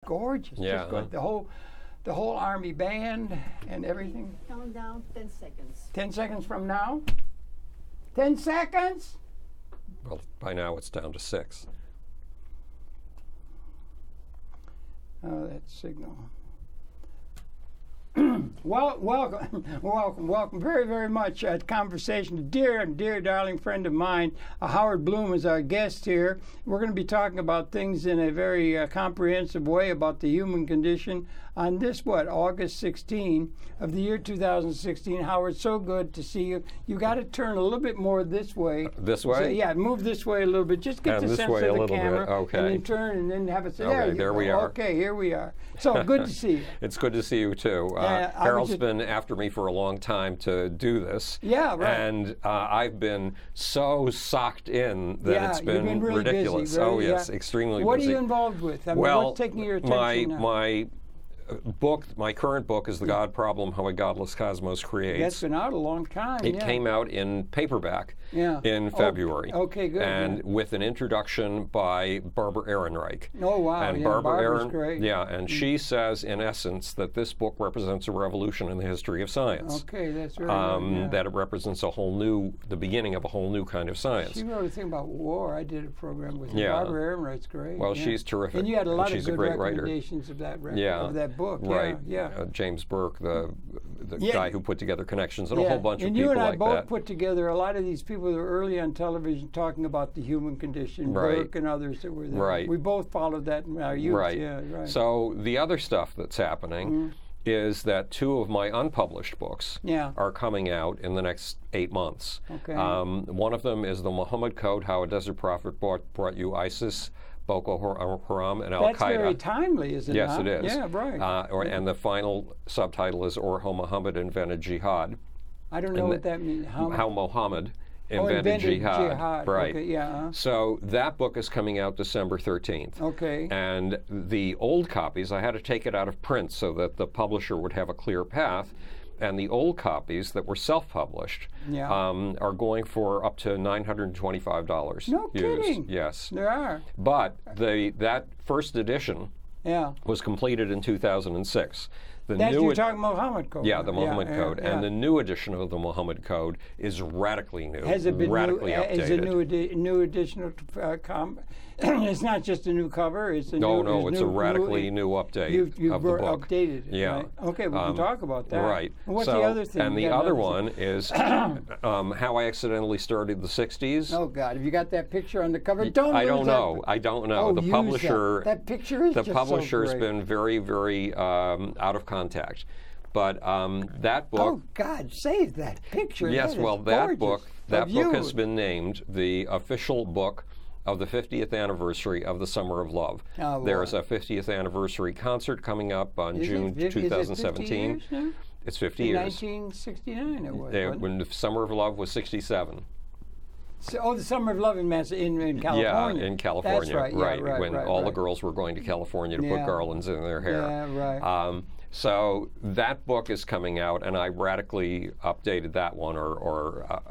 gorgeous. Yeah. Just gorgeous. The whole army band and everything. Count down 10 seconds. 10 seconds from now? 10 seconds? Well, by now it's down to 6. Oh, that signal. Well, welcome very, very much to conversation. A dear, darling friend of mine, Howard Bloom, is our guest here. We're going to be talking about things in a very comprehensive way about the human condition on this, August 16 of the year 2016. Howard, so good to see you. You got to turn a little bit more this way. This way? So, yeah, move this way a little bit. Just get the sense of the camera. Okay. And then turn and then have it. Okay, there we are. Okay, here we are. So good to see you. It's good to see you too. Harold's been after me for a long time to do this. Yeah, right. And I've been so socked in that it's been, you've been really ridiculous. Busy, oh yes, extremely what busy. What are you involved with? I mean, what's taking your attention now? My current book is The God Problem, How A Godless Cosmos Creates. That's been out a long time. It came out in paperback in February. Okay, good. And with an introduction by Barbara Ehrenreich. Oh, wow. And Barbara's great. Yeah, and she says, in essence, that this book represents a revolution in the history of science. Okay, that's very good. That it represents the beginning of a whole new kind of science. She wrote a thing about war. I did a program with her. Barbara Ehrenreich's great. Well, she's terrific. And you had a lot of good recommendations recommendations of that book. Right. Yeah. James Burke, the guy who put together Connections, and a whole bunch of and people you and I like both that. put together a lot of these people that were early on television talking about the human condition, Burke and others that were there. Right. We both followed that in our youth. Right. Yeah, right. So the other stuff that's happening is that 2 of my unpublished books are coming out in the next 8 months. Okay. One of them is The Muhammad Code, How a Desert Prophet Brought You ISIS, Boko Haram, and Al-Qaeda. That's very timely, isn't it? Yes, it is. Yeah, right. And the final subtitle is Or How Muhammad Invented Jihad. I don't know what that means. How Muhammad invented jihad. Right. Okay, yeah. So that book is coming out December 13th. Okay. And the old copies, I had to take it out of print so that the publisher would have a clear path. And the old copies that were self-published are going for up to $925. No kidding. Yes. There are. But that first edition was completed in 2006. You're talking Muhammad Code. Yeah, the Muhammad Code. And the new edition of the Muhammad Code is radically new. Has it been radically updated? Is a new edition of it's not just a new cover. It's a it's a radically new update you've of the book. Updated it. Yeah. Right? Okay, we can talk about that. Right. And what's the other thing? And the other one is How I Accidentally Started the 60s. Oh God, have you got that picture on the cover? I don't know. Oh, the publisher. That picture is just publisher's so great. been very, very out of contact. But that book. Oh God, save that picture. Yes, that book has been named the official book of the 50th anniversary of the Summer of Love. Oh, There's a 50th anniversary concert coming up on June 2017. Is it 50 years now? It's 50 in years. 1969 it was. When the Summer of Love was 67. So, the Summer of Love in California. Yeah, in California. That's right. When all the girls were going to California to put garlands in their hair. Yeah, right. So that book is coming out, and I radically updated that one or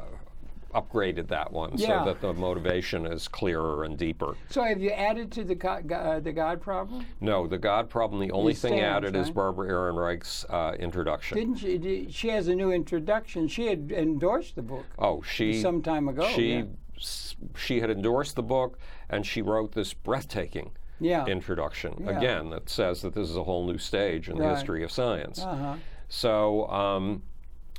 upgraded that one so that the motivation is clearer and deeper. So have you added to the God Problem? No, the God Problem, the only thing added is Barbara Ehrenreich's introduction. Didn't she? She has a new introduction. She had endorsed the book. Oh, some time ago. She had endorsed the book, and she wrote this breathtaking introduction again that says that this is a whole new stage in the history of science. So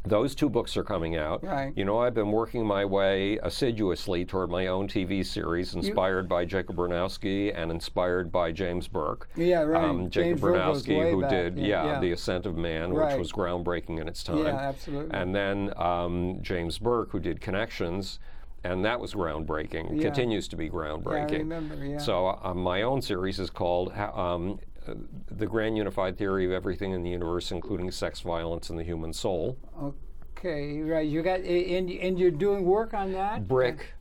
those 2 books are coming out. Right. You know, I've been working my way assiduously toward my own TV series inspired by Jacob Bernowski and inspired by James Burke. Yeah, right. Jacob Bernowski, who did The Ascent of Man, which was groundbreaking in its time. Yeah, absolutely. And then James Burke, who did Connections, and that was groundbreaking, continues to be groundbreaking. Yeah, I remember, So my own series is called The Grand Unified Theory of Everything in the Universe, including Sex, Violence, and the Human Soul. Okay, right. You got, and you're doing work on that? Brick.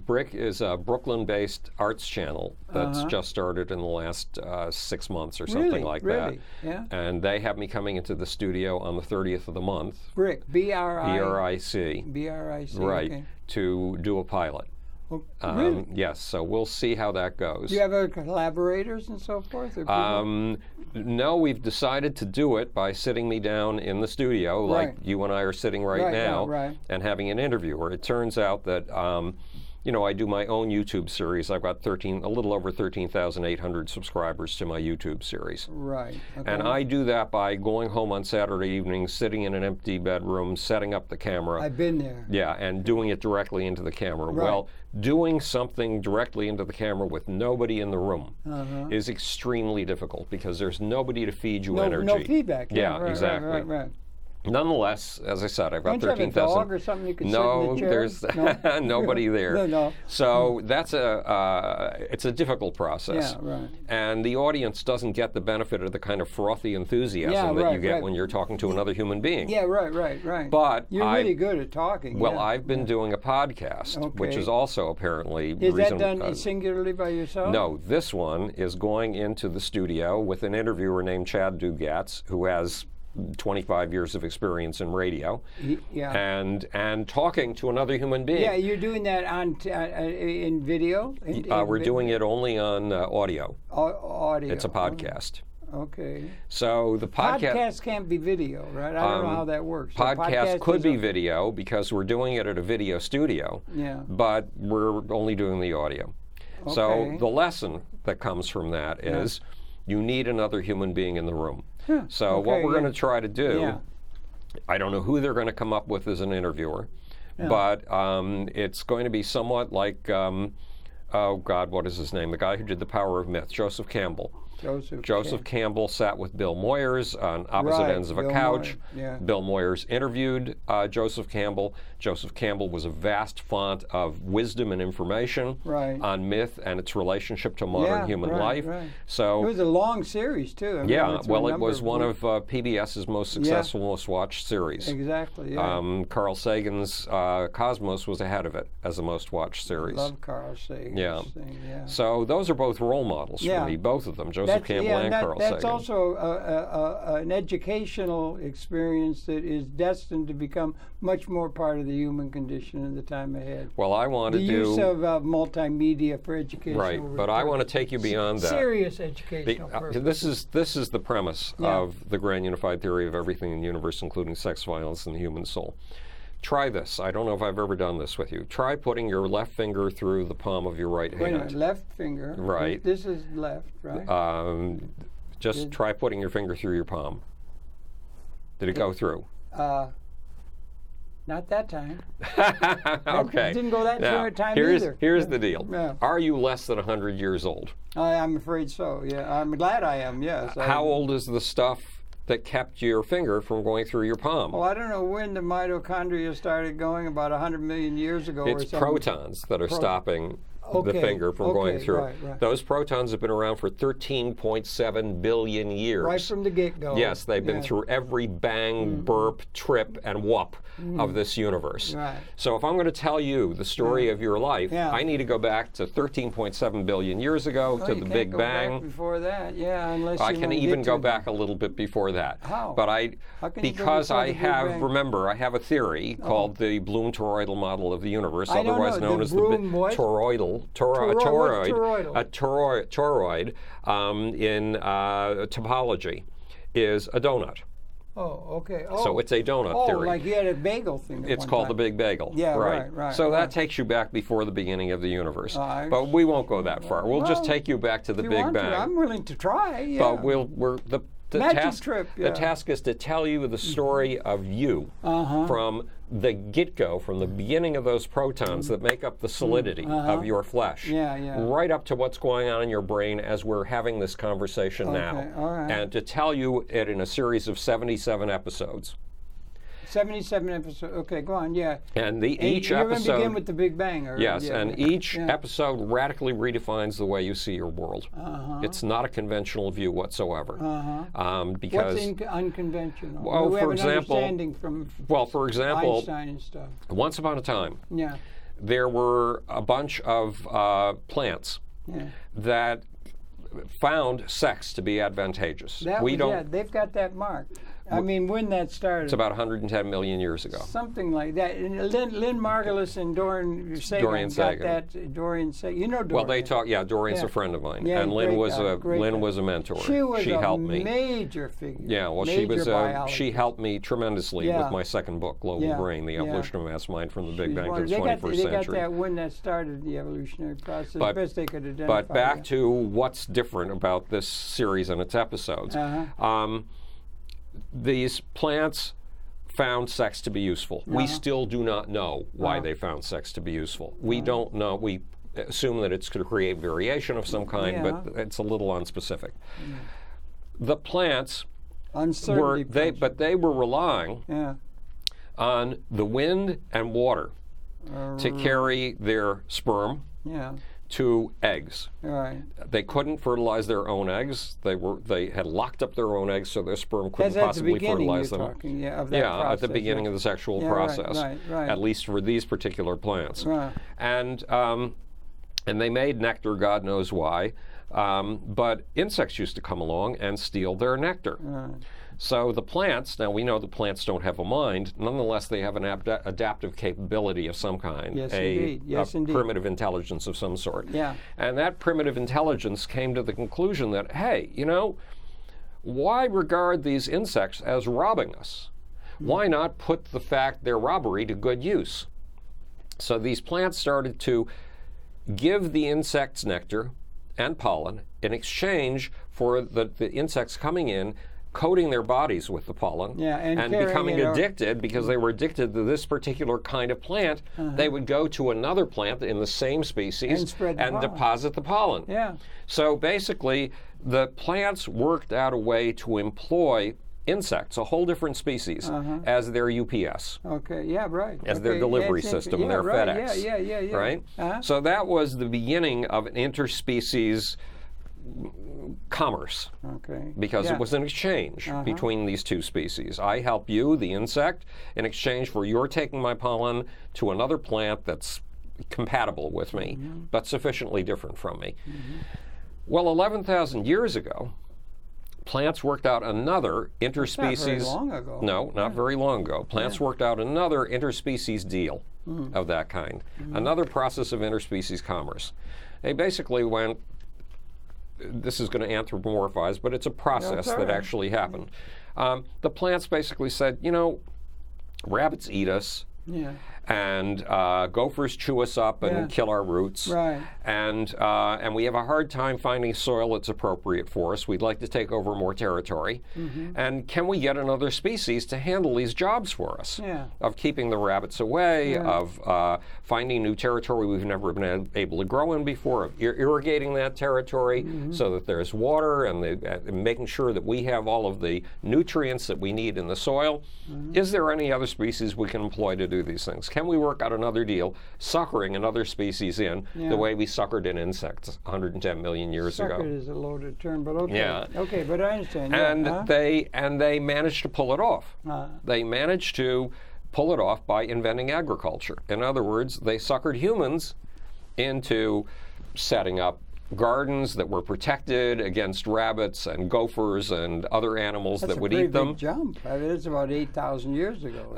Brick is a Brooklyn-based arts channel that's just started in the last 6 months or something like that. Yeah. And they have me coming into the studio on the 30th of the month. Brick, B-R-I-C. B-R-I-C. B-R-I-C, right, okay. to do a pilot. Well, really? Yes, so we'll see how that goes. Do you have other collaborators and so forth? Or no, we've decided to do it by sitting me down in the studio, like you and I are sitting right now, and having an interviewer. It turns out that I do my own YouTube series. I've got a little over 13,800 subscribers to my YouTube series. Right. Okay. And I do that by going home on Saturday evenings, sitting in an empty bedroom, setting up the camera. I've been there. Yeah, and doing it directly into the camera. Right. Well, doing something directly into the camera with nobody in the room is extremely difficult because there's nobody to feed you energy. No feedback. Yeah, exactly. Right. Nonetheless, as I said, I've got 13,000. Don't you have a dog or something you can sit in the chair? There's nobody there. No. So that's it's a difficult process. Yeah, right. And the audience doesn't get the benefit of the kind of frothy enthusiasm that you get when you're talking to another human being. Yeah, right. But you're really good at talking. Well, I've been doing a podcast, which is also apparently Is that done singularly by yourself? No, this one is going into the studio with an interviewer named Chad Dugatz, who has 25 years of experience in radio, and talking to another human being. Yeah, you're doing that on in video? We're doing it only on audio. Audio. It's a podcast. Okay. So the podcast can't be video, right? I don't know how that works. Podcast could be video because we're doing it at a video studio. Yeah. But we're only doing the audio. Okay. So the lesson that comes from that is you need another human being in the room. So what we're going to try to do, I don't know who they're going to come up with as an interviewer, but it's going to be somewhat like, oh God, what is his name? The guy who did The Power of Myth, Joseph Campbell. Joseph Campbell sat with Bill Moyers on opposite ends of a couch. Bill Moyers interviewed Joseph Campbell. Joseph Campbell was a vast font of wisdom and information on myth and its relationship to modern human life. So it was a long series too. I mean, well, it was one of PBS's most successful, most watched series. Exactly. Carl Sagan's Cosmos was ahead of it as the most watched series. I love Carl Sagan's thing. So those are both role models for me, both of them. Joseph Campbell and Carl Sagan. That's also an educational experience that is destined to become much more part of the human condition in the time ahead. Well, I want to do... The use of multimedia for education. Right, but I want to take you beyond that. Serious educational purposes. This is the premise of the grand unified theory of everything in the universe, including sex, violence, and the human soul. Try this. I don't know if I've ever done this with you. Try putting your left finger through the palm of your right hand. Wait a minute, left finger. Right. This is left, right? Just try putting your finger through your palm. Did it go through? Not that time. Okay. It didn't go that time either. Here's the deal. Are you less than 100 years old? I'm afraid so, yeah. I'm glad I am, yes. How old is the stuff that kept your finger from going through your palm? Well, I don't know when the mitochondria started going, about 100 million years ago or something. It's protons that are stopping the finger from going through. Right. Those protons have been around for 13.7 billion years. Right from the get-go. Yes, they've been through every bang, burp, trip, and whoop of this universe. Right. So if I'm going to tell you the story of your life, I need to go back to 13.7 billion years ago to the Big Bang. Back before that, unless I can even go back a little bit before that. How? But because I have, remember, I have a theory called the Bloom-toroidal model of the universe, otherwise known as the toroidal. A toroid in topology is a donut. Oh, okay. So it's a donut theory. Like you had a bagel thing. It's called the Big Bagel. Yeah, right. So that takes you back before the beginning of the universe. But we won't go that far. We'll just take you back to the Big Bang. I'm willing to try. But the task is to tell you the story of you from the get-go, from the beginning of those protons that make up the solidity of your flesh, right up to what's going on in your brain as we're having this conversation now. And to tell you it in a series of 77 episodes. 77 episodes. Okay, go on. Yeah. And each you're episode. Going to begin with the Big Bang. And each episode radically redefines the way you see your world. It's not a conventional view whatsoever. Because what's unconventional? Well, we for have example, an understanding from Einstein and stuff. Once upon a time, there were a bunch of plants that found sex to be advantageous. They've got that mark. I mean, when that started? It's about 110 million years ago. Something like that. And Lynn Margulis and Dorian Sagan got that. Dorian Sagan, you know Dorian. Well, they talk. Yeah, Dorian's a friend of mine, and Lynn was a mentor. She helped me. Major figure. Yeah, well, she helped me tremendously with my second book, Global Brain: The Evolution of Mass Mind from the Big Bang to the 21st Century. They got that when that started the evolutionary process. Best they could identify. But back to what's different about this series and its episodes. These plants found sex to be useful. We still do not know why they found sex to be useful. We don't know. We assume that it's to create variation of some kind, but it's a little unspecific. The plants but they were relying on the wind and water to carry their sperm to eggs. They couldn't fertilize their own eggs. They had locked up their own eggs, so their sperm couldn't possibly fertilize them. At the beginning of the sexual process, at least for these particular plants. And they made nectar, God knows why. But insects used to come along and steal their nectar. So the plants, now we know the plants don't have a mind, nonetheless they have an adaptive capability of some kind, a primitive intelligence of some sort. And that primitive intelligence came to the conclusion that, hey, why regard these insects as robbing us? Why not put the fact their robbery to good use? So these plants started to give the insects nectar and pollen in exchange for the insects coming in, coating their bodies with the pollen, and becoming addicted because they were addicted to this particular kind of plant. They would go to another plant in the same species and deposit the pollen. So basically, the plants worked out a way to employ insects, a whole different species, as their UPS. As their delivery system, their FedEx. Right? So that was the beginning of an interspecies commerce, because it was an exchange between these two species. I help you, the insect, in exchange for your taking my pollen to another plant that's compatible with me, but sufficiently different from me. Well, 11,000 years ago, plants worked out another interspecies. Not very long ago. No, not very long ago. Plants worked out another interspecies deal of that kind, another process of interspecies commerce. They basically went, this is going to anthropomorphize, but it's a process that actually happened. The plants basically said, rabbits eat us, and gophers chew us up and kill our roots, and we have a hard time finding soil that's appropriate for us. We'd like to take over more territory, and can we get another species to handle these jobs for us, of keeping the rabbits away, of finding new territory we've never been able to grow in before, of irrigating that territory so that there's water, and making sure that we have all of the nutrients that we need in the soil. Is there any other species we can employ to do these things? Can we work out another deal, suckering another species in the way we suckered in insects 110 million years ago? Suckered is a loaded term, but okay, but I understand. And they managed to pull it off. They managed to pull it off by inventing agriculture. In other words, they suckered humans into setting up gardens that were protected against rabbits and gophers and other animals that would eat them. That's a pretty big jump. I mean, it's about 8,000 years ago.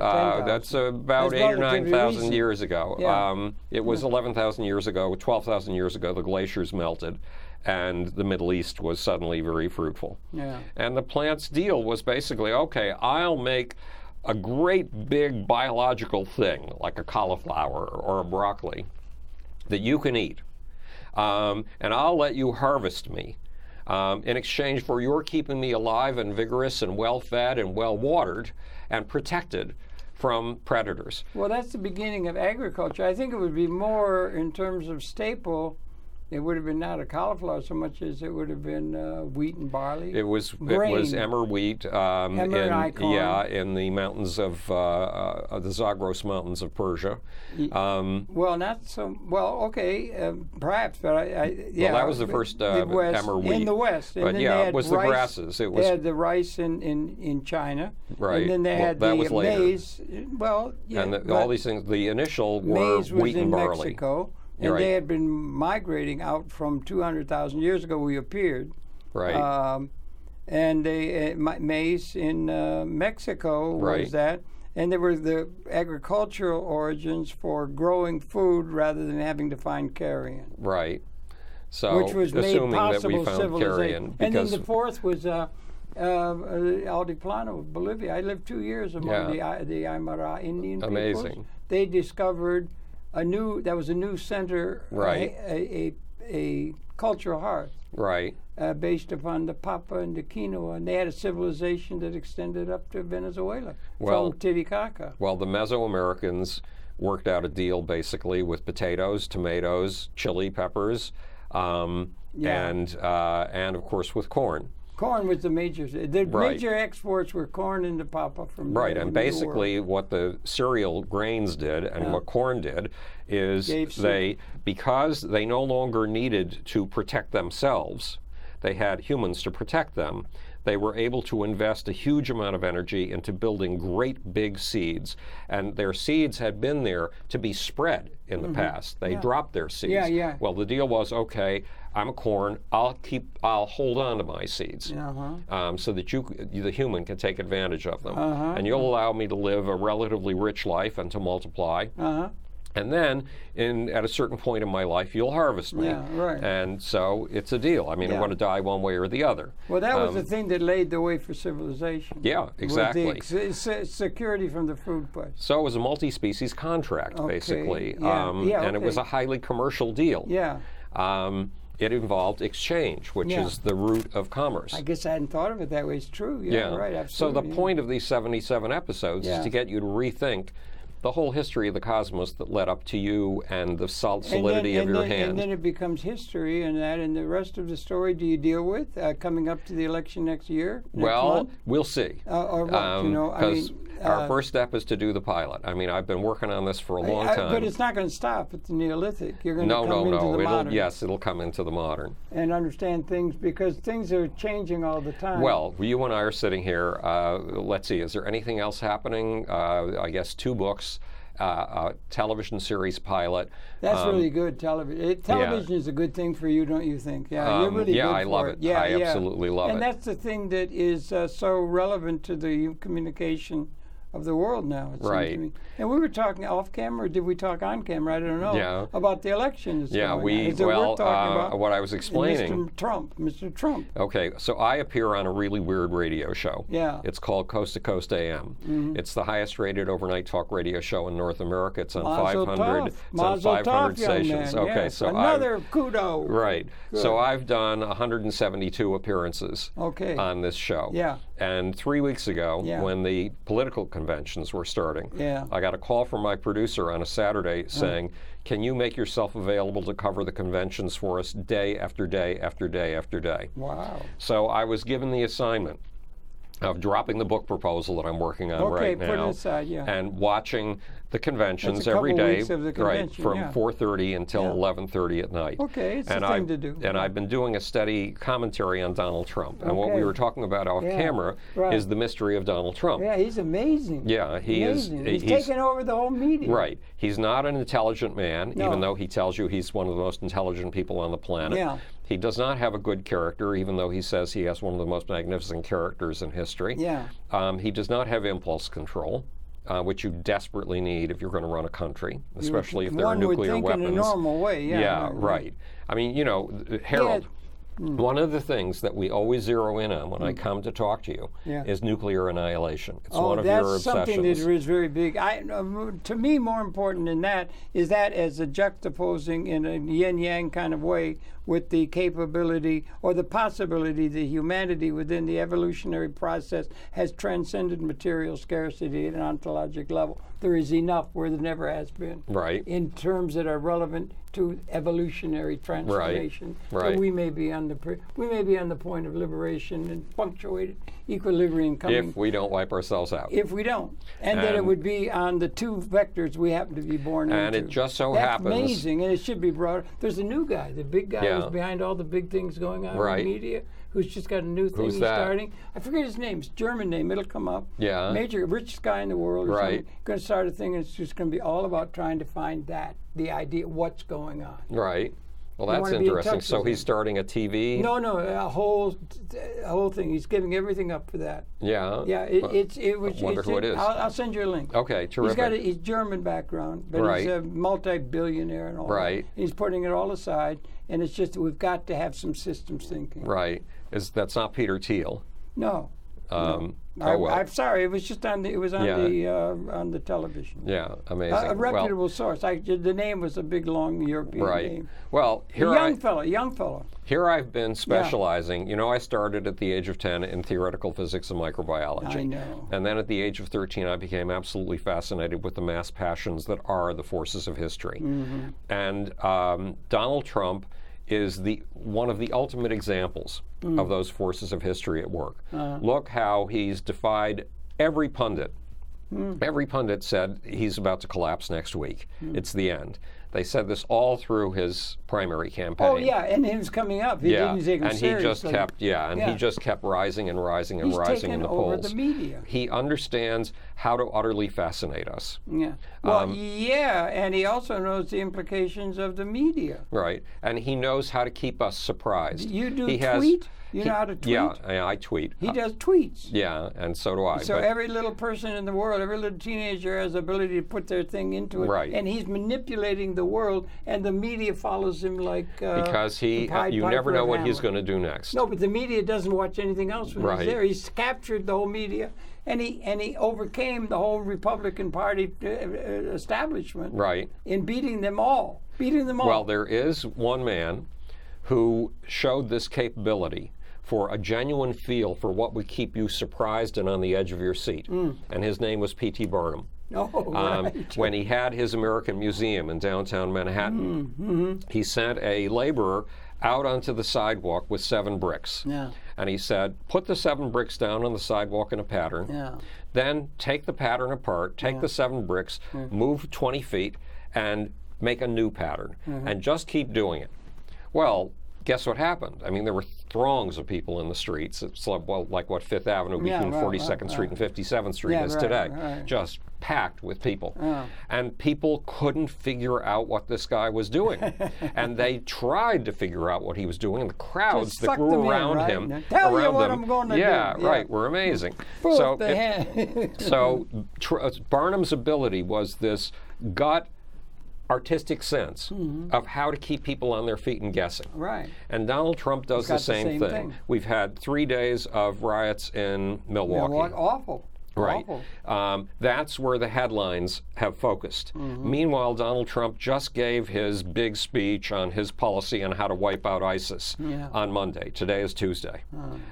That's about 8,000 or 9,000 years ago. It was 11,000 years ago, 12,000 years ago, the glaciers melted, and the Middle East was suddenly very fruitful. And the plant's deal was basically, okay, I'll make a great big biological thing, like a cauliflower or a broccoli, that you can eat. And I'll let you harvest me in exchange for your keeping me alive and vigorous and well-fed and well-watered and protected from predators. Well, that's the beginning of agriculture. I think it would be more in terms of staple. It would have been not a cauliflower so much as it would have been wheat and barley. It was emmer wheat. In the mountains of the Zagros Mountains of Persia. Well, not so well. Okay, perhaps, but well, that was the first emmer wheat in the West. And but it was rice, the grasses. It was. They had the rice in China. Right. And then they had the maize. Well, and all these things. The initial were wheat and barley. Mexico. And they had been migrating out from 200,000 years ago we appeared. and maize in Mexico was that. And there were the agricultural origins for growing food rather than having to find carrion. Right. So, which was made possible civilization. And then the fourth was Altiplano, Bolivia. I lived 2 years among the Aymara Indian peoples. Amazing. They discovered a new center, a cultural hearth. Right. Based upon the papa and the quinoa, and they had a civilization that extended up to Venezuela from Titicaca. Well, the Mesoamericans worked out a deal basically with potatoes, tomatoes, chili peppers, and of course with corn. Corn was the major. The major exports were corn and the papa from and basically what the cereal grains did and what corn did is because they no longer needed to protect themselves, they had humans to protect them. They were able to invest a huge amount of energy into building great big seeds, and their seeds had been there to be spread in the past. They dropped their seeds. Well, the deal was, okay, I'm a corn. I'll hold on to my seeds so that the human can take advantage of them, and you'll allow me to live a relatively rich life and to multiply. And then, at a certain point in my life, you'll harvest me. And so it's a deal. I mean, I'm going to die one way or the other. Well, that was the thing that laid the way for civilization. Yeah, exactly. The security from the food place. So it was a multi-species contract, basically. And it was a highly commercial deal. It involved exchange, which is the root of commerce. I guess I hadn't thought of it that way. It's true. Right, absolutely. So the point of these 77 episodes is to get you to rethink the whole history of the cosmos that led up to you and the solidity of your hand. And then it becomes history, and the rest of the story do you deal with coming up to the election next year? We'll see. Or what, our first step is to do the pilot. I mean, I've been working on this for a long time. But it's not going to stop at the Neolithic. You're going to come into the modern. It'll come into the modern. And understand things, because things are changing all the time. Well, you and I are sitting here. Let's see, is there anything else happening? I guess 2 books. A television series pilot. That's really good. Television is a good thing for you, don't you think? Yeah, you're really good for I love it. I absolutely love it. And that's the thing that is so relevant to the communication of the world now, it seems to me. And we were talking off camera, or did we talk on camera? I don't know. About the elections. What I was explaining. Mr. Trump. Okay, so I appear on a really weird radio show. Yeah. It's called Coast to Coast AM. It's the highest rated overnight talk radio show in North America. It's on 500 stations. Okay, so another kudo. Right. Good. So I've done 172 appearances on this show. Yeah. And 3 weeks ago, when the political conventions were starting, I got a call from my producer on a Saturday saying, can you make yourself available to cover the conventions for us day after day after day after day? Wow. So I was given the assignment of dropping the book proposal that I'm working on right now, put it aside, and watching the conventions every day, from 4:30 until 11:30 at night. Okay, it's a thing to do. And I've been doing a steady commentary on Donald Trump. And what we were talking about off camera is the mystery of Donald Trump. Yeah, he's amazing. Yeah, he's taken over the whole media. Right. He's not an intelligent man, even though he tells you he's one of the most intelligent people on the planet. Yeah. He does not have a good character, even though he says he has one of the most magnificent characters in history. Yeah. He does not have impulse control, which you desperately need if you're going to run a country, especially if there are nuclear weapons. One would think in a normal way, right. I mean, Harold, one of the things that we always zero in on when I come to talk to you is nuclear annihilation. It's one of your obsessions. That's something that is very big. To me, more important than that is that as a juxtaposing in a yin-yang kind of way with the capability or the possibility that humanity within the evolutionary process has transcended material scarcity at an ontologic level. There is enough where there never has been. Right. In terms that are relevant to evolutionary transformation. Right. So we may be on the point of liberation and punctuated equilibrium coming. If we don't wipe ourselves out. If we don't. And that it would be on the 2 vectors we happen to be born into. And it just so That's happens. amazing, and it should be broader. There's a new guy, the big guy who's behind all the big things going on in the media, who's just got a new thing he's starting. I forget his name. It's a German name. It'll come up. Yeah. Major, richest guy in the world or something. Going to start a thing, and it's just going to be all about trying to find the idea, what's going on. Right. Well, that's interesting. So he's starting a TV? No, a whole thing. He's giving everything up for that. Yeah. Yeah. I wonder who it is. I'll send you a link. Okay, terrific. He's German background, but he's a multi-billionaire and all. Right. That. He's putting it all aside, and it's just we've got to have some systems thinking. Right. That's not Peter Thiel? No. No. I'm sorry. It was just on the. It was on the television. Yeah, amazing. A reputable source. The name was a big, long European name. Well, young fellow. Here I've been specializing. You know, I started at the age of 10 in theoretical physics and microbiology. I know. And then at the age of 13, I became absolutely fascinated with the mass passions that are the forces of history. Mm-hmm. And Donald Trump is one of the ultimate examples of those forces of history at work. Look how he's defied every pundit. Every pundit said he's about to collapse next week. It's the end. They said this all through his primary campaign. Oh yeah, and he was coming up. He didn't take him seriously. He just kept rising and rising and rising in the polls. He's taken over the media. He understands how to utterly fascinate us. Yeah. Well, and he also knows the implications of the media. Right, and he knows how to keep us surprised. You tweet? You know how to tweet? Yeah, I tweet. He does tweets. Yeah, and so do I. So every little person in the world, every little teenager has the ability to put their thing into it. Right. And he's manipulating the world, and the media follows him like because you never know what he's going to do next. No, but the media doesn't watch anything else when he's there. He's captured the whole media, and he overcame the whole Republican Party establishment. Right. In beating them all. Well, there is one man who showed this capability for a genuine feel for what would keep you surprised and on the edge of your seat. And his name was P.T. Barnum. Oh, right. When he had his American Museum in downtown Manhattan, he sent a laborer out onto the sidewalk with 7 bricks. Yeah. And he said, put the 7 bricks down on the sidewalk in a pattern. Yeah. Then take the pattern apart, take the 7 bricks, move 20 feet, and make a new pattern. And just keep doing it. Well, guess what happened? I mean, there were throngs of people in the streets. It's like what Fifth Avenue between 42nd Street and 57th Street is today. Right. Just packed with people. And people couldn't figure out what this guy was doing. And they tried to figure out what he was doing, and the crowds that grew around him, were amazing. So Barnum's ability was this gut artistic sense of how to keep people on their feet and guessing. Right. And Donald Trump does the same thing. We've had 3 days of riots in Milwaukee. Awful. Right. That's where the headlines have focused. Meanwhile, Donald Trump just gave his big speech on his policy on how to wipe out ISIS on Monday. Today is Tuesday.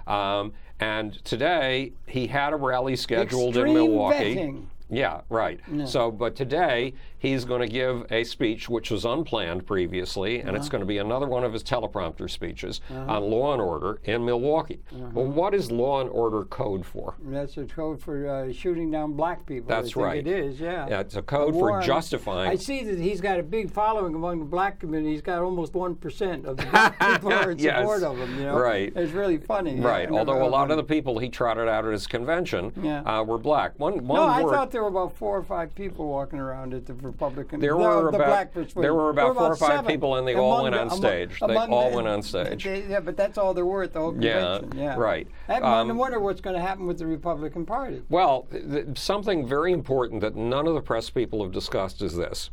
And today, he had a rally scheduled in Milwaukee. Vetting. Yeah, right. No. So, but today he's going to give a speech which was unplanned previously, and it's going to be another one of his teleprompter speeches on law and order in Milwaukee. Well, what is law and order code for? That's a code for shooting down black people. That's right. It is, yeah. It's a code for justifying. I see that he's got a big following among the black community. He's got almost 1% of the black people are in support of him. You know? Right. It's really funny. Right. Although a lot of the people he trotted out at his convention were black. I thought there were about 4 or 5 people walking around at the Republican. There were about 4 or 5 people, and they all went on stage. They all went on stage. Yeah, but that's all there were at the whole convention. Yeah, right. I wonder what's going to happen with the Republican Party. Well, something very important that none of the press people have discussed is this.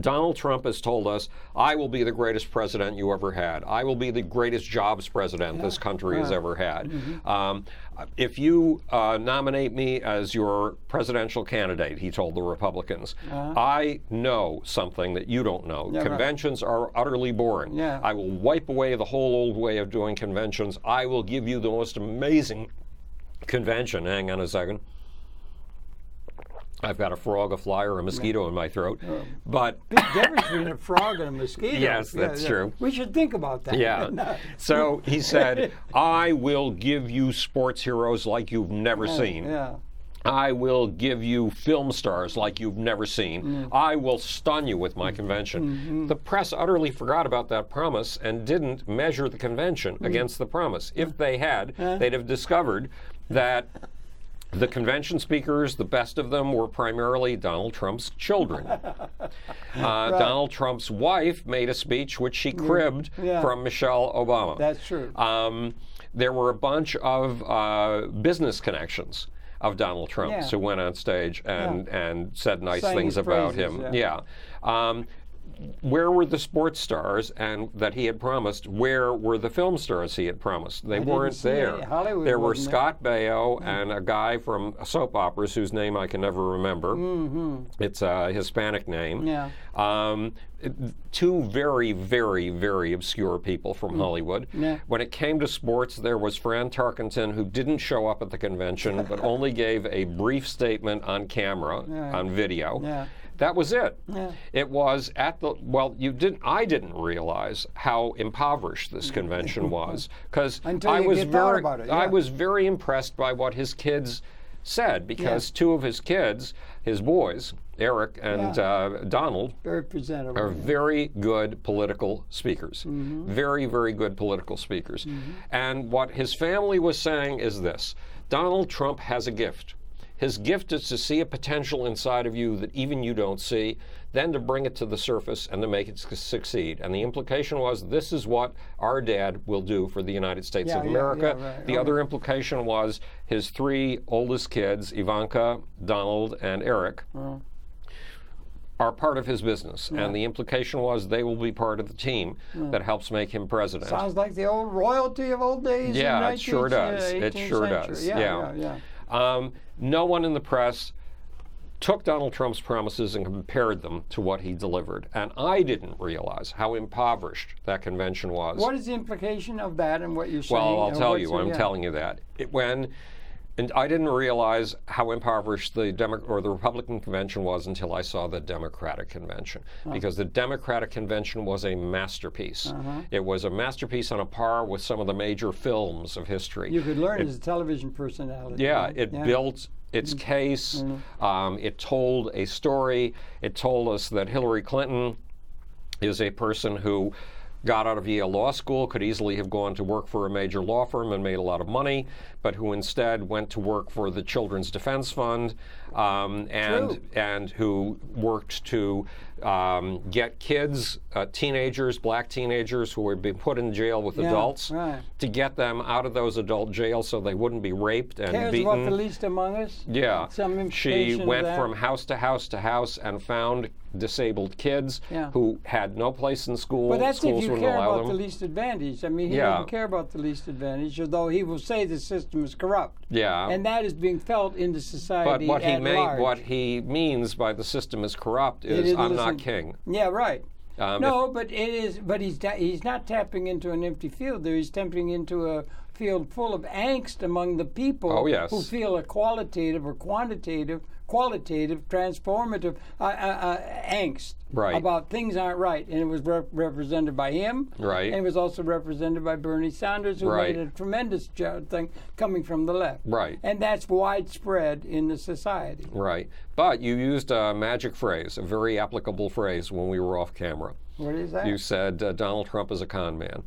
Donald Trump has told us, I will be the greatest president you ever had. I will be the greatest jobs president this country has ever had. If you nominate me as your presidential candidate, he told the Republicans, I know something that you don't know. Conventions are utterly boring. I will wipe away the whole old way of doing conventions. I will give you the most amazing convention. Hang on a second. I've got a frog, a fly, or a mosquito in my throat. But big difference between a frog and a mosquito. Yes, that's true. We should think about that. Yeah. So he said, I will give you sports heroes like you've never seen. I will give you film stars like you've never seen. I will stun you with my convention. The press utterly forgot about that promise and didn't measure the convention against the promise. If they had, they'd have discovered that The convention speakers, the best of them, were primarily Donald Trump's children. Donald Trump's wife made a speech which she cribbed from Michelle Obama. That's true. There were a bunch of business connections of Donald Trump's who went on stage and said nice things about him. Where were the sports stars and that he had promised? Where were the film stars he had promised? They weren't there. There were Scott Baio and a guy from soap operas whose name I can never remember. It's a Hispanic name. Two very, very, very obscure people from Hollywood. When it came to sports, there was Fran Tarkenton, who didn't show up at the convention, but only gave a brief statement on camera, on video. That was it. It was at the, I didn't realize how impoverished this convention was, because I was very impressed by what his kids said, because two of his kids, his boys, Eric and Donald, are very good political speakers. Very, very good political speakers. And what his family was saying is this: Donald Trump has a gift. His gift is to see a potential inside of you that even you don't see, then to bring it to the surface and to make it succeed. And the implication was, this is what our dad will do for the United States of America. The other implication was his three oldest kids, Ivanka, Donald, and Eric, are part of his business. And the implication was they will be part of the team that helps make him president. Sounds like the old royalty of old days. Yeah, it sure does. It sure does. No one in the press took Donald Trump's promises and compared them to what he delivered. And I didn't realize how impoverished that convention was. What is the implication of that and what you're saying? Well, I'll tell you. I'm telling you that. And I didn't realize how impoverished the Republican convention was until I saw the Democratic convention, because the Democratic convention was a masterpiece. It was a masterpiece on a par with some of the major films of history. You could learn as a television personality. It built its case. It told a story. It told us that Hillary Clinton is a person who got out of Yale Law School, could easily have gone to work for a major law firm and made a lot of money, but who instead went to work for the Children's Defense Fund, and who worked to get kids, teenagers, black teenagers who were being put in jail with adults, to get them out of those adult jails so they wouldn't be raped and beaten. Cares about the least among us? Yeah. She went from house to house to house and found disabled kids who had no place in school. But that's Schools if you care about the least advantaged. I mean, he doesn't care about the least advantaged, although he will say the system is corrupt. And that is being felt in the society But large. What he means by the system is corrupt is I'm not king. Yeah, right. No, but it is. But he's not tapping into an empty field there. He's tapping into a field full of angst among the people who feel a qualitative or quantitative, transformative angst about things aren't right. And it was represented by him. And it was also represented by Bernie Sanders, who made a tremendous thing coming from the left. And that's widespread in the society. But you used a magic phrase, a very applicable phrase when we were off camera. What is that? You said Donald Trump is a con man.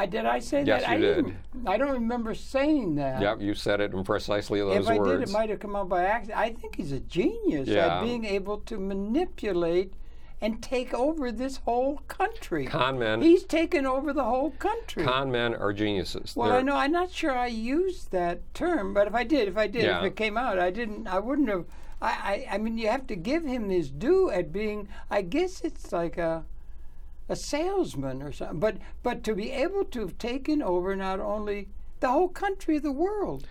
Did I say that? Yes, you did. I don't remember saying that. Yep, you said it in precisely those words. If I did, it might have come out by accident. I think he's a genius at being able to manipulate and take over this whole country. Con men. He's taken over the whole country. Con men are geniuses. Well, I know. I'm not sure I used that term, but if I did, if it came out, I wouldn't have. I mean, you have to give him his due at being. I guess it's like a salesman or something, but to be able to have taken over not only the whole country, the world.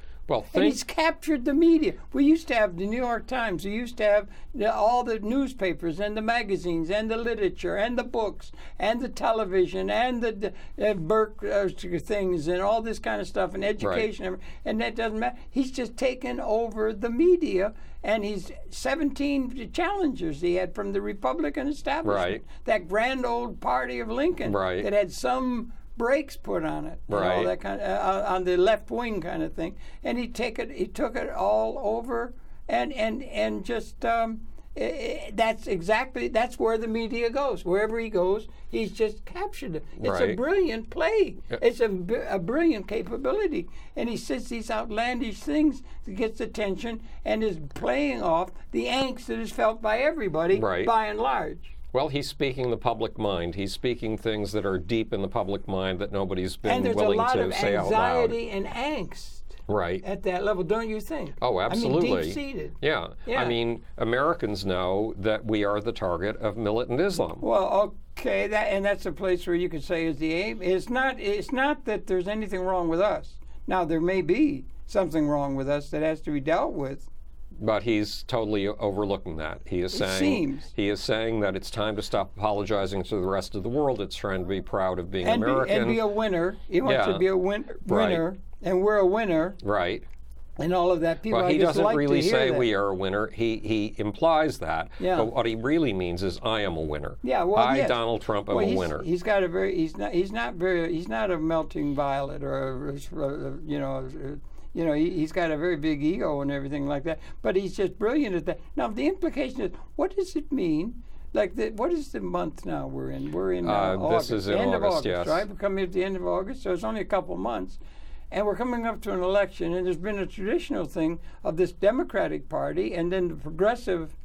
And he's captured the media. We used to have the New York Times. We used to have all the newspapers and the magazines and the literature and the books and the television and the Burke things and all this kind of stuff and education. And that doesn't matter. He's just taken over the media. And he's 17 challengers he had from the Republican establishment. That grand old party of Lincoln that had some brakes put on it, all that kind of, on the left wing kind of thing. And he took it all over, and just That's where the media goes. Wherever he goes, he's just captured it. It's Right. a brilliant play. It's a brilliant capability. And he says these outlandish things that gets attention and is playing off the angst that is felt by everybody, Right. by and large. Well, he's speaking the public mind. He's speaking things that are deep in the public mind that nobody's been And there's willing a lot to of say out loud. anxiety and angst Right. at that level, don't you think? Oh, absolutely. I mean, deep-seated. Yeah. I mean, Americans know that we are the target of militant Islam. Well, okay, that's a place where you could say is the aim. It's not that there's anything wrong with us. Now, there may be something wrong with us that has to be dealt with. But he's totally overlooking that. He is saying that it's time to stop apologizing to the rest of the world. It's trying to be proud of being American. And be a winner. He wants to be a winner, Right. And we're a winner. Right. And all of that. People, Well, he doesn't like really say that. we are a winner. He implies that. Yeah. But what he really means is I am a winner. Yeah. Well, yes. Donald Trump, am a winner. He's got a very. He's not a melting violet or he's got a very big ego and everything like that. But he's just brilliant at that. Now the implication is, what does it mean? Like, what is the month now we're in? We're in August. This is in end August, of August, yes. right? We're coming at the end of August, so it's only a couple months. And we're coming up to an election, and there's been a traditional thing of this Democratic Party, and then the progressive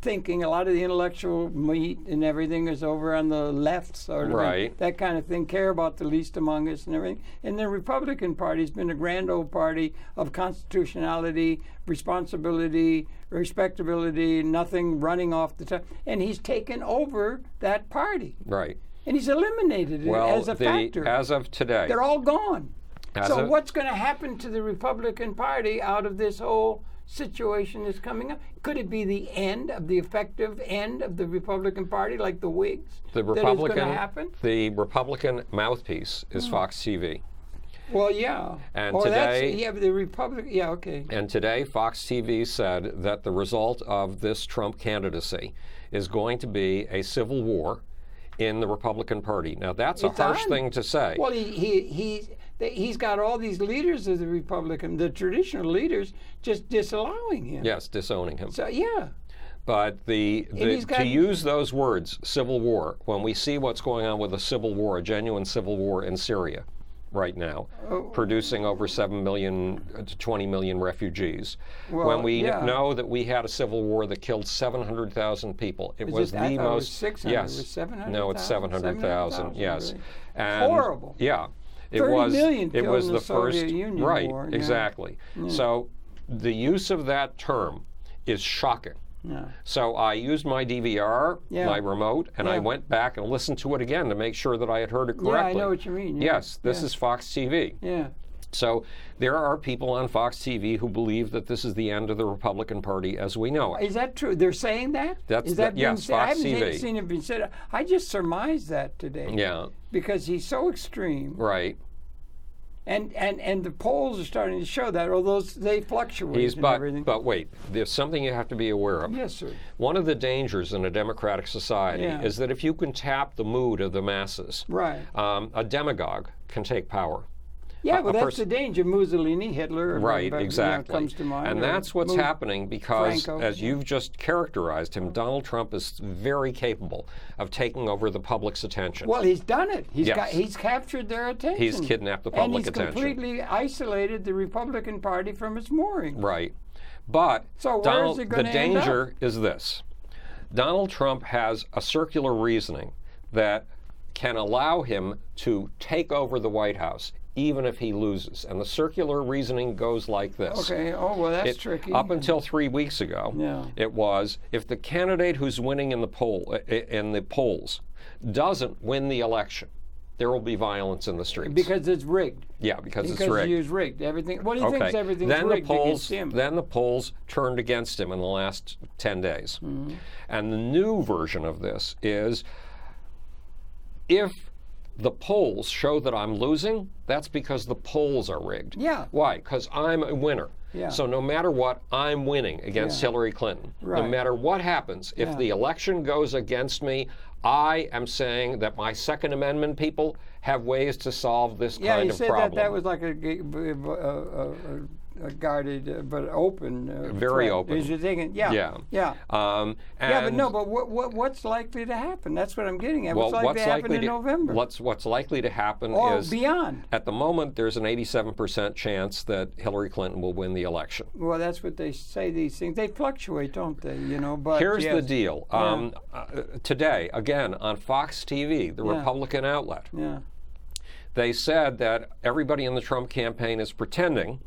thinking, a lot of the intellectual meat and everything is over on the left, sort of, Right. that kind of thing, care about the least among us and everything. And the Republican Party's been a grand old party of constitutionality, responsibility, respectability, nothing running off the top. And he's taken over that party. Right. And he's eliminated it as a factor. As of today. They're all gone. So what's going to happen to the Republican Party out of this whole situation that's coming up? Could it be the effective end of the Republican Party, like the Whigs? The Republican mouthpiece is Fox TV. Well, yeah. And today, the Republican. Yeah, okay. And today, Fox TV said that the result of this Trump candidacy is going to be a civil war in the Republican Party. Now, that's a harsh thing to say. Well, he's got all these leaders of the traditional leaders, just disallowing him. Yes, disowning him. So, yeah. But to use those words, civil war, when we see what's going on with a civil war, a genuine civil war in Syria right now, producing over 7 million to 20 million refugees. Well, when we know that we had a civil war that killed 700,000 people. It was the most... It was 600. Yes. It was 700,000? No, it's 700,000, yes. Really? And horrible. Yeah. 30 million killed it was in the the Soviet first Union right, war. Exactly. Yeah. So the use of that term is shocking. Yeah. So I used my DVR, my remote, and I went back and listened to it again to make sure that I had heard it correctly. Yeah, I know what you mean. Yeah. Yes, this is Fox TV. Yeah. So there are people on Fox TV who believe that this is the end of the Republican Party as we know it. Is that true? They're saying that? Yes, Fox I haven't TV. seen it being said. I just surmised that today. Yeah. Because he's so extreme. Right. And the polls are starting to show that, although they fluctuate and everything. But wait, there's something you have to be aware of. Yes, sir. One of the dangers in a democratic society is that if you can tap the mood of the masses, right. A demagogue can take power. Yeah, well, that's the danger. Mussolini, Hitler, right, exactly. Comes to mind. And that's what's happening because, Franco, as you've just characterized him, Donald Trump is very capable of taking over the public's attention. Well, he's done it. He's captured their attention. He's kidnapped the public attention. And he's completely isolated the Republican Party from its moorings. Right. But so where is it going to end up? The danger is this. Donald Trump has a circular reasoning that can allow him to take over the White House even if he loses. And the circular reasoning goes like this. Okay, well, that's tricky. Up until 3 weeks ago, it was, if the candidate who's winning in the polls doesn't win the election, there will be violence in the streets. Because it's rigged. Yeah, because it's rigged. Because he was rigged. Everything. What do you think everything's rigged against him? Then the polls turned against him in the last 10 days. Mm-hmm. And the new version of this is, if the polls show that I'm losing, that's because the polls are rigged. Yeah. Why? Because I'm a winner. Yeah. So no matter what, I'm winning against Hillary Clinton. Right. No matter what happens, if the election goes against me, I am saying that my Second Amendment people have ways to solve this yeah, kind you of said problem. that was like a guarded but open. Very threat. open. Is you thinking? Yeah. Yeah. Yeah. And yeah, but no. But what's likely to happen? That's what I'm getting at. Well, what's likely to happen in November? What's likely to happen is beyond. At the moment, there's an 87% chance that Hillary Clinton will win the election. Well, that's what they say. These things they fluctuate, don't they? You know. But here's yes. the deal. Today, again on Fox TV, the Republican outlet. Yeah. They said that everybody in the Trump campaign is pretending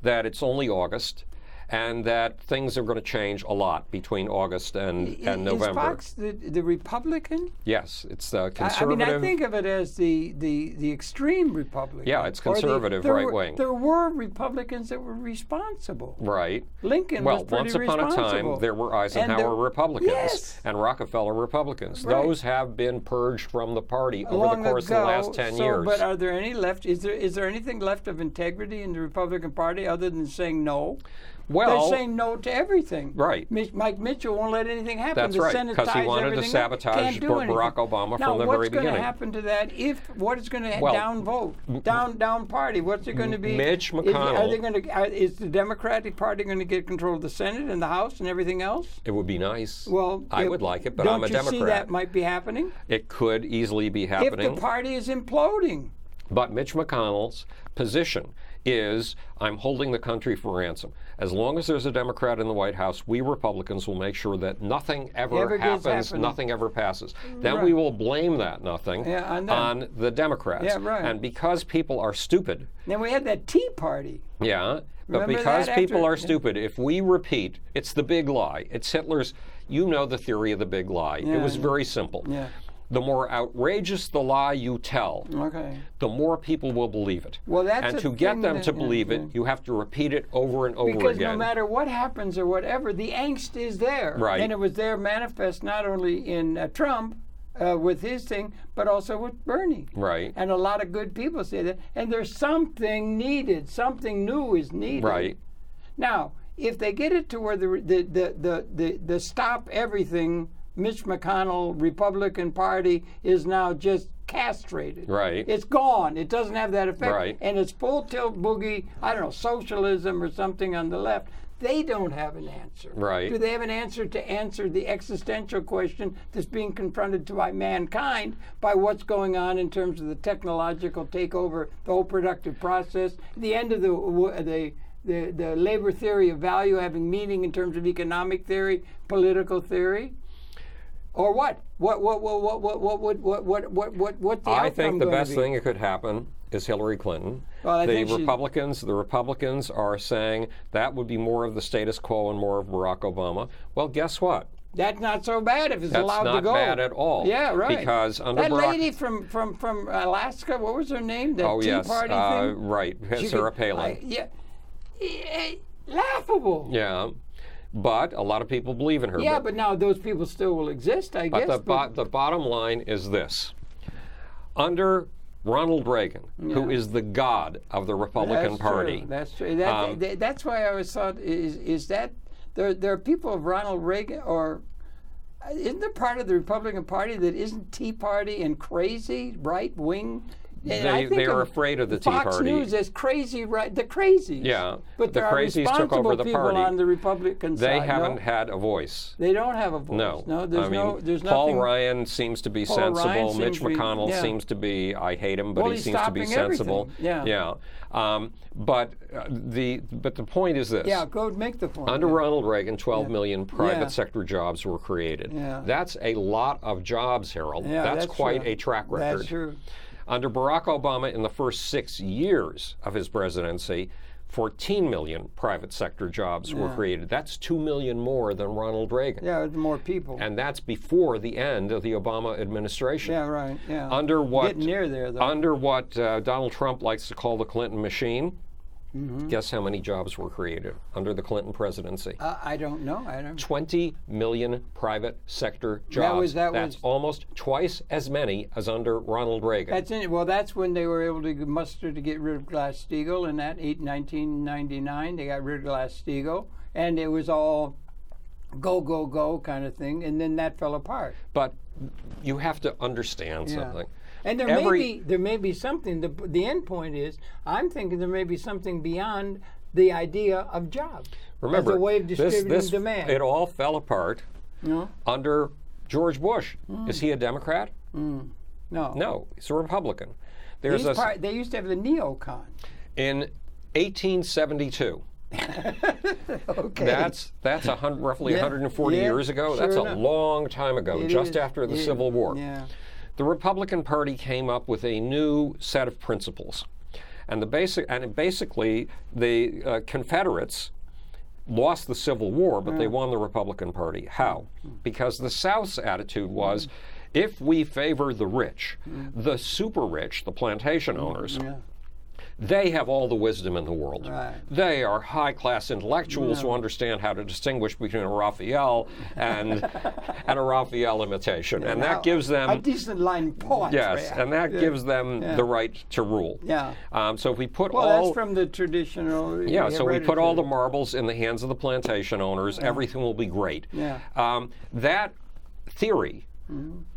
that it's only August and that things are going to change a lot between August and November. Is Fox the Republican? Yes, it's the conservative. I mean, I think of it as the extreme Republican. Yeah, it's conservative, right wing. There were Republicans that were responsible. Right. Lincoln was pretty once upon a time, there were Eisenhower Republicans and Rockefeller Republicans. Right. Those have been purged from the party over the course of the last 10 years. But are there any left? Is there anything left of integrity in the Republican Party other than saying no? Well, they're saying no to everything. Right. Mike Mitchell won't let anything happen. That's right, because he wanted to sabotage Barack Obama from the very beginning. Now, what's going to happen to that? What is going to downvote? Down party? What's it going to be? Mitch McConnell. Is the Democratic Party going to get control of the Senate and the House and everything else? It would be nice. Well, I would like it, but I'm a Democrat. Don't you see that might be happening? It could easily be happening. If the party is imploding. But Mitch McConnell's position is, I'm holding the country for ransom. As long as there's a Democrat in the White House, we Republicans will make sure that nothing ever happens, nothing ever passes. Then we will blame that nothing on the Democrats. Yeah, right. And because people are stupid. Then we had that Tea Party. Yeah, but because people are stupid, if we repeat, it's the big lie. It's Hitler's, you know the theory of the big lie. It was very simple. Yeah. The more outrageous the lie you tell, the more people will believe it. Well, and to get them to believe it, you have to repeat it over and over again. Because no matter what happens or whatever, the angst is there. Right. And it was there manifest not only in Trump with his thing, but also with Bernie. Right. And a lot of good people say that. And there's something needed. Something new is needed. Right. Now, if they get it to where the stop everything Mitch McConnell Republican Party is now just castrated. Right. It's gone. It doesn't have that effect. Right. And it's full tilt boogie, I don't know, socialism or something on the left. They don't have an answer. Right. Do they have an answer to answer the existential question that's being confronted by mankind by what's going on in terms of the technological takeover, the whole productive process, the end of the labor theory of value having meaning in terms of economic theory, political theory? Or what? What the I think the best be? thing that could happen is Hillary Clinton. Well, the Republicans are saying that would be more of the status quo and more of Barack Obama. Well, guess what? That's not so bad if it's allowed to go. That's not bad at all. Yeah, right. Because under that Barack, lady from Alaska, what was her name? That Tea Party thing? Right, Sarah Palin. Laughable. Yeah. But a lot of people believe in her. Yeah, but now those people still will exist, I guess. But the bottom line is this. Under Ronald Reagan, who is the god of the Republican Party. That's true. That's why I always thought, is that there are people of Ronald Reagan, or isn't there part of the Republican Party that isn't Tea Party and crazy, right-wing? They are afraid of the Tea Party. Fox News is crazy, right? The crazies. Yeah, but the there are crazies responsible took over the people party. on the Republican side. They haven't had a voice. They don't have a voice. No, there's Paul nothing. Ryan seems to be sensible. Mitch McConnell seems to be. I hate him, but he seems to be sensible. Everything. Yeah. But the point is this. Yeah, go make the point. Under Ronald Reagan, 12 million private sector jobs were created. Yeah. That's a lot of jobs, Harold. Yeah, that's quite true. a track record. That's true. Under Barack Obama, in the first 6 years of his presidency, 14 million private sector jobs were created. That's 2 million more than Ronald Reagan. Yeah, more people. And that's before the end of the Obama administration. Yeah, right. Yeah. Under what? Getting near there, though. Under what Donald Trump likes to call the Clinton machine. Guess how many jobs were created under the Clinton presidency? I don't know. 20 million private sector jobs. That's almost twice as many as under Ronald Reagan. That's when they were able to muster to get rid of Glass-Steagall in 1999. They got rid of Glass-Steagall, and it was all go, go, go kind of thing, and then that fell apart. But you have to understand something. And there may be something. The end point is, I'm thinking there may be something beyond the idea of jobs. Remember, as a way of distributing demand. It all fell apart under George Bush. Is he a Democrat? No. No, he's a Republican. They used to have the neocon. In 1872. Okay. That's roughly 140 years ago. That's a long time ago, just after the Civil War. Yeah. The Republican Party came up with a new set of principles. And basically the Confederates lost the Civil War, but they won the Republican Party. How? Because the South's attitude was, if we favor the rich, the super rich, the plantation owners, they have all the wisdom in the world. Right. They are high-class intellectuals who understand how to distinguish between a Raphael and a Raphael imitation, and that gives them a decent line poet. Yes, and that gives them the right to rule. Yeah. So if we put that's from the traditional. Yeah. So we put all the marbles in the hands of the plantation owners. Everything will be great. Yeah. That theory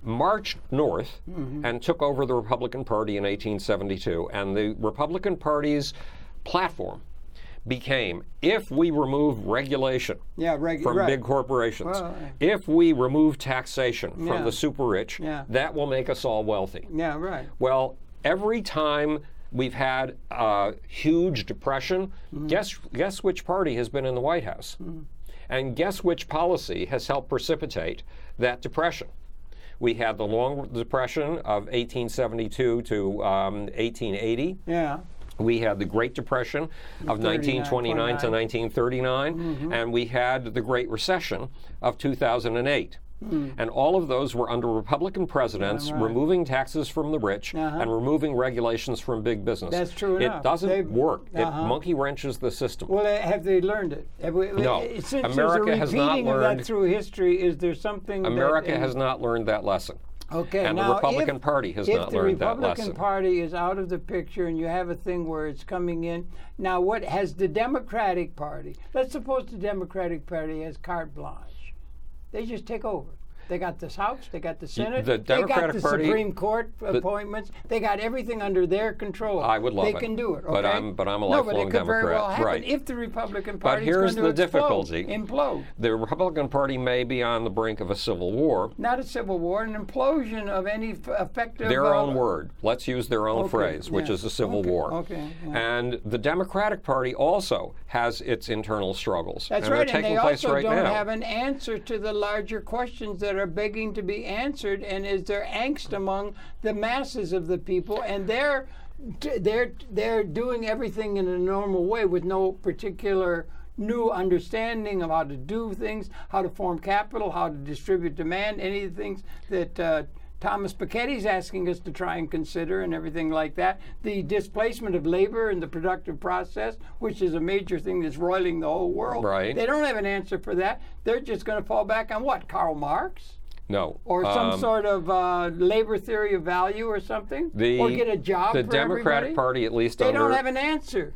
marched north and took over the Republican Party in 1872, and the Republican Party's platform became, if we remove regulation from big corporations, if we remove taxation from the super rich, that will make us all wealthy. Yeah, right. Well, every time we've had a huge depression, guess which party has been in the White House? And guess which policy has helped precipitate that depression? We had the long depression of 1872 to 1880. Yeah. We had the Great Depression of 1929 to 1939, and we had the Great Recession of 2008. And all of those were under Republican presidents, removing taxes from the rich and removing regulations from big business. That's true enough. It doesn't work. It monkey wrenches the system. Well, have they learned it? No. Since America has not learned. Of that through history, is there something? America has not learned that lesson. Okay, and now the Republican Party has not learned that lesson. If the Republican Party is out of the picture and you have a thing where it's coming in, now what has the Democratic Party? Let's suppose the Democratic Party has carte blanche. They just take over. They got the House, they got the Senate, the Democratic they got the Party, Supreme Court appointments, they got everything under their control. I would love they it. They can do it, okay? But I'm a lifelong Democrat. No, but it could very well happen right. if the Republican Party is going to implode. The Republican Party may be on the brink of a civil war. Not a civil war, an implosion of any effective... Their own word. Let's use their own phrase, which is a civil war. Okay. And the Democratic Party also has its internal struggles. That's and right, they're and taking they place also right don't now. have an answer to the larger questions that are begging to be answered, and is there angst among the masses of the people, and they're doing everything in a normal way with no particular new understanding of how to do things, how to form capital, how to distribute demand, any of the things that Thomas Piketty's asking us to try and consider and everything like that. The displacement of labor in the productive process, which is a major thing that's roiling the whole world. Right. They don't have an answer for that. They're just going to fall back on what? Karl Marx? No. Or some sort of labor theory of value or something? Or get a job for everybody? The Democratic Party, at least they don't have an answer.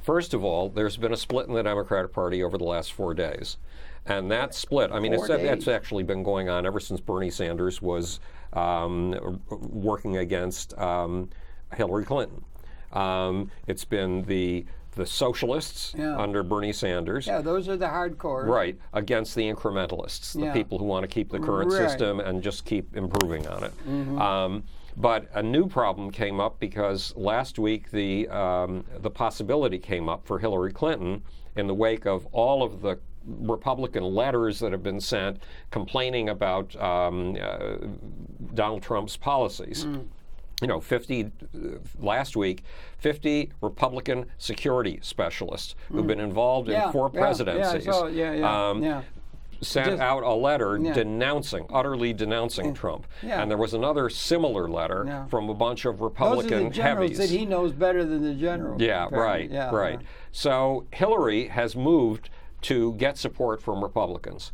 First of all, there's been a split in the Democratic Party over the last 4 days. And that split, I mean, it's actually been going on ever since Bernie Sanders was working against Hillary Clinton. It's been the socialists under Bernie Sanders. Yeah, those are the hardcore. Right, against the incrementalists, the people who want to keep the current system and just keep improving on it. But a new problem came up because last week the possibility came up for Hillary Clinton in the wake of all of the Republican letters that have been sent complaining about Donald Trump's policies. You know, 50 Republican security specialists who've been involved in 4 presidencies sent out a letter utterly denouncing Trump. And there was another similar letter from a bunch of Republican Those are the generals heavies. that he knows better than the generals. Yeah, apparently. right. So Hillary has moved to get support from Republicans.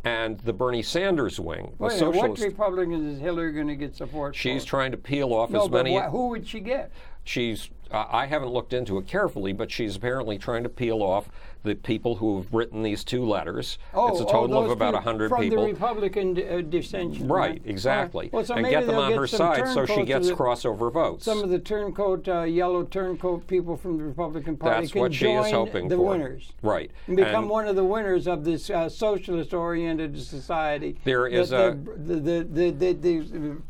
And the Bernie Sanders wing, the socialist... What Republicans is Hillary going to get support She's for? trying to peel off as many... Who would she get? She's I haven't looked into it carefully, but she's apparently trying to peel off the people who have written these 2 letters. It's a total of about 100 from people. From the Republican dissension. Right, exactly. Well, so and get them on her side so she gets crossover votes. Some of the turncoat, yellow turncoat people from the Republican Party That's can what she is hoping the for. Winners. Right. And become one of the winners of this socialist-oriented society. There is the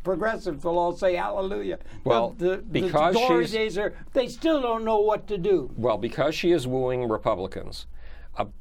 progressives will all say hallelujah. Well, because the glory days they still don't know what to do. Well, because she is wooing Republicans,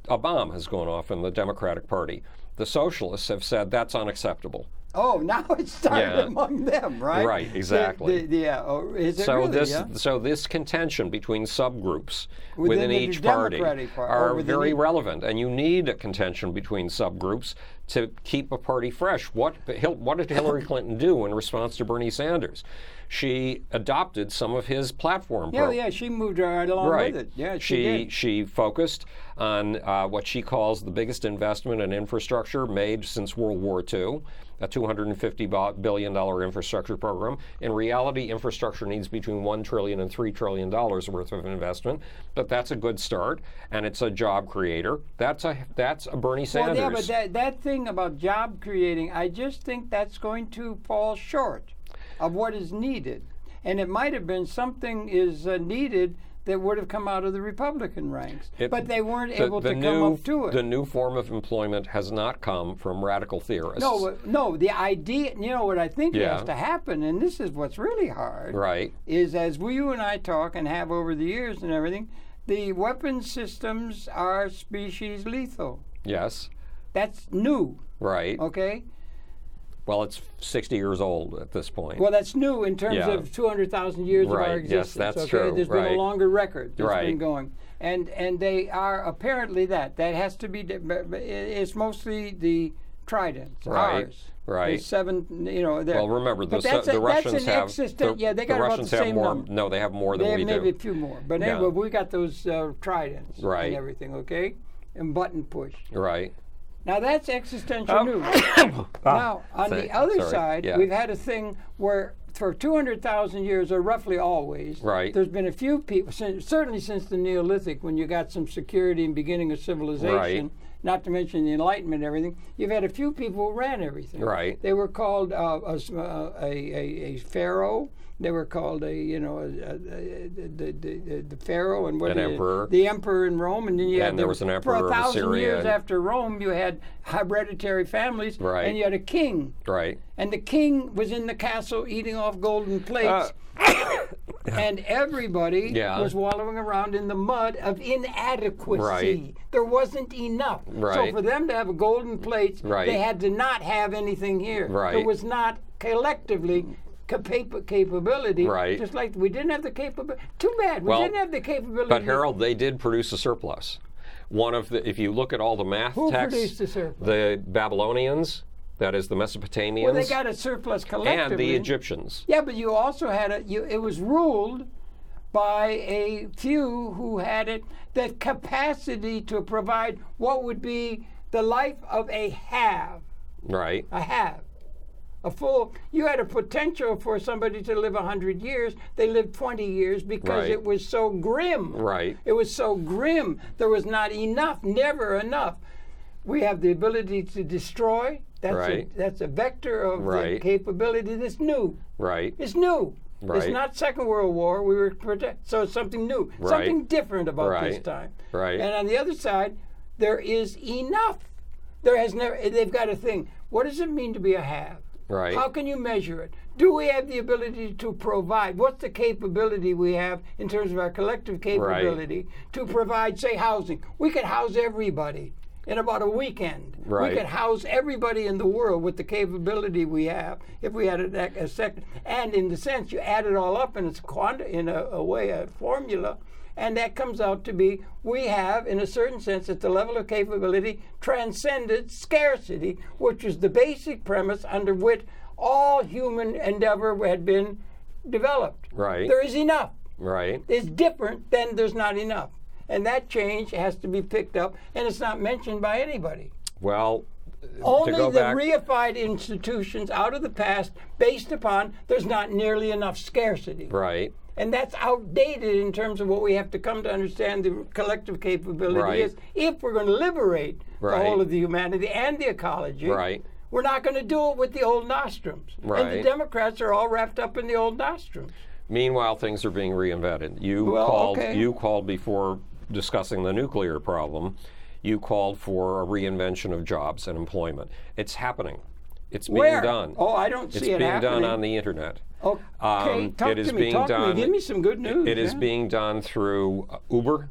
a bomb has gone off in the Democratic Party. The socialists have said that's unacceptable. Oh, now it's started among them, right? Right, exactly. Is it so really? So this contention between subgroups within each party are very relevant, and you need a contention between subgroups to keep a party fresh. What did Hillary Clinton do in response to Bernie Sanders? She adopted some of his platform. Yeah, she moved right along with it. Yeah, she did. She focused on what she calls the biggest investment in infrastructure made since World War II, a $250 billion infrastructure program. In reality, infrastructure needs between $1 trillion and $3 trillion worth of investment, but that's a good start, and it's a job creator. That's a Bernie Sanders. Well, yeah, but that thing about job creating, I just think that's going to fall short of what is needed. And it might have been something is needed that would have come out of the Republican ranks. But they weren't able to come up to it. The new form of employment has not come from radical theorists. No, the idea, you know what I think has to happen, and this is what's really hard, is as you and I talk and have over the years and everything, the weapon systems are species lethal. Yes. That's new. Right. Okay? Well, it's 60 years old at this point. Well, that's new in terms of 200,000 years of our existence. Yes, that's true. There's been a longer record that's been going. And they are apparently that has to be, it's mostly the tridents, ours. Right. The 7, well, remember, the Russians have... they got about the same number. No, they have more than we do. They have maybe a few more. But anyway, we got those tridents and everything, okay? And button push. Right. Now that's existential news. Now, on the other side, we've had a thing where for 200,000 years, or roughly always, there's been a few people, certainly since the Neolithic, when you got some security and beginning of civilization, not to mention the Enlightenment and everything, you've had a few people who ran everything. Right. They were called a pharaoh. They were called the pharaoh and emperor. The emperor in Rome, and then you had there was an emperor for 1,000 years Syria. after Rome, you had hereditary families, and you had a king. Right. And the king was in the castle eating off golden plates. And everybody was wallowing around in the mud of inadequacy. Right. There wasn't enough. Right. So for them to have golden plates, they had to not have anything here. Right. There was not collectively capability. Right. Just like we didn't have the capability. Too bad. We didn't have the capability. But Harold, they did produce a surplus. If you look at all the math texts, who produced the surplus? The Babylonians. That is the Mesopotamians. Well, they got a surplus collectively. And the Egyptians. Yeah, but you also had it was ruled by a few who had the capacity to provide what would be the life of a have. Right. A have. You had a potential for somebody to live 100 years. They lived 20 years because it was so grim. Right. It was so grim. There was not enough, never enough. We have the ability to destroy. That's a vector of the capability that's new. Right. It's new. Right. It's not Second World War. So it's something new, something different about this time. Right. And on the other side, there is enough. They've got a thing. What does it mean to be a have? Right. How can you measure it? Do we have the ability to provide? What's the capability we have in terms of our collective capability to provide, say, housing? We could house everybody in about a weekend. Right. We could house everybody in the world with the capability we have if we had a second. And in the sense, you add it all up, and it's a formula, and that comes out to be we have, in a certain sense, at the level of capability, transcended scarcity, which is the basic premise under which all human endeavor had been developed. Right. There is enough. Right. It's different than there's not enough. And that change has to be picked up, and it's not mentioned by anybody. Well, only the reified institutions out of the past based upon there's not nearly enough scarcity. Right. And that's outdated in terms of what we have to come to understand the collective capability is if we're going to liberate the whole of the humanity and the ecology. Right. We're not going to do it with the old nostrums. Right. And the Democrats are all wrapped up in the old nostrums. Meanwhile, things are being reinvented. You called before discussing the nuclear problem. You called for a reinvention of jobs and employment. It's happening. It's being done. Oh, I don't see it happening. It's being done on the internet. Okay, talk to me. Give me some good news. It is being done through Uber.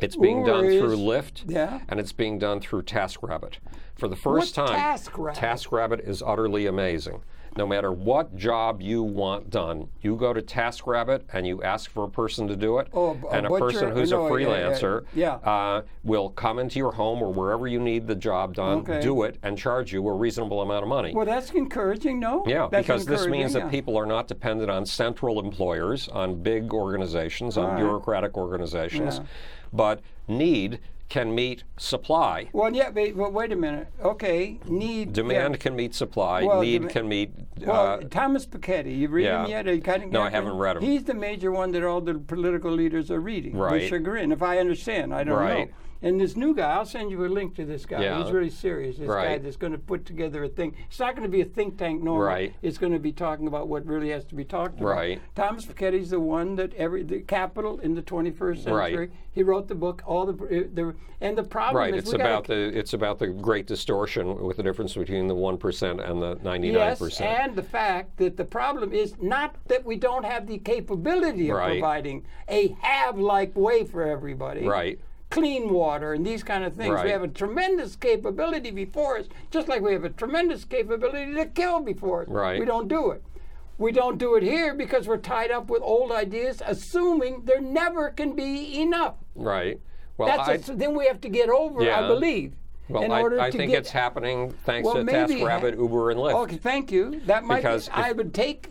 It's being done through Lyft. Yeah. And it's being done through TaskRabbit. For the first time, TaskRabbit is utterly amazing. No matter what job you want done, you go to TaskRabbit and you ask for a person to do it, and a person who's a freelancer will come into your home or wherever you need the job done, do it, and charge you a reasonable amount of money. Well, that's encouraging, no? Yeah, because this means that people are not dependent on central employers, on big organizations, on bureaucratic organizations, but need can meet supply. Well, yeah, but wait a minute. Okay, need. Demand can meet supply. Need can meet. Thomas Piketty, you read him yet? No, I haven't read him. He's the major one that all the political leaders are reading. Right. With chagrin, if I understand. I don't know. And this new guy, I'll send you a link to this guy. Yeah. He's really serious. This guy that's going to put together a thing. It's not going to be a think tank normally. It's going to be talking about what really has to be talked about. Thomas Piketty's the one that the capital in the 21st century. He wrote the book. And the problem is it's about the great distortion with the difference between the 1% and the 99%. Yes, and the fact that the problem is not that we don't have the capability of providing a have-like way for everybody. Right. Clean water and these kind of things. We have a tremendous capability before us, just like we have a tremendous capability to kill before us. We don't do it. We don't do it here because we're tied up with old ideas, assuming there never can be enough. Right. Well, then we have to get over, I believe. Well, I think it's happening thanks to TaskRabbit, Uber, and Lyft. Okay, thank you. That might be, I would take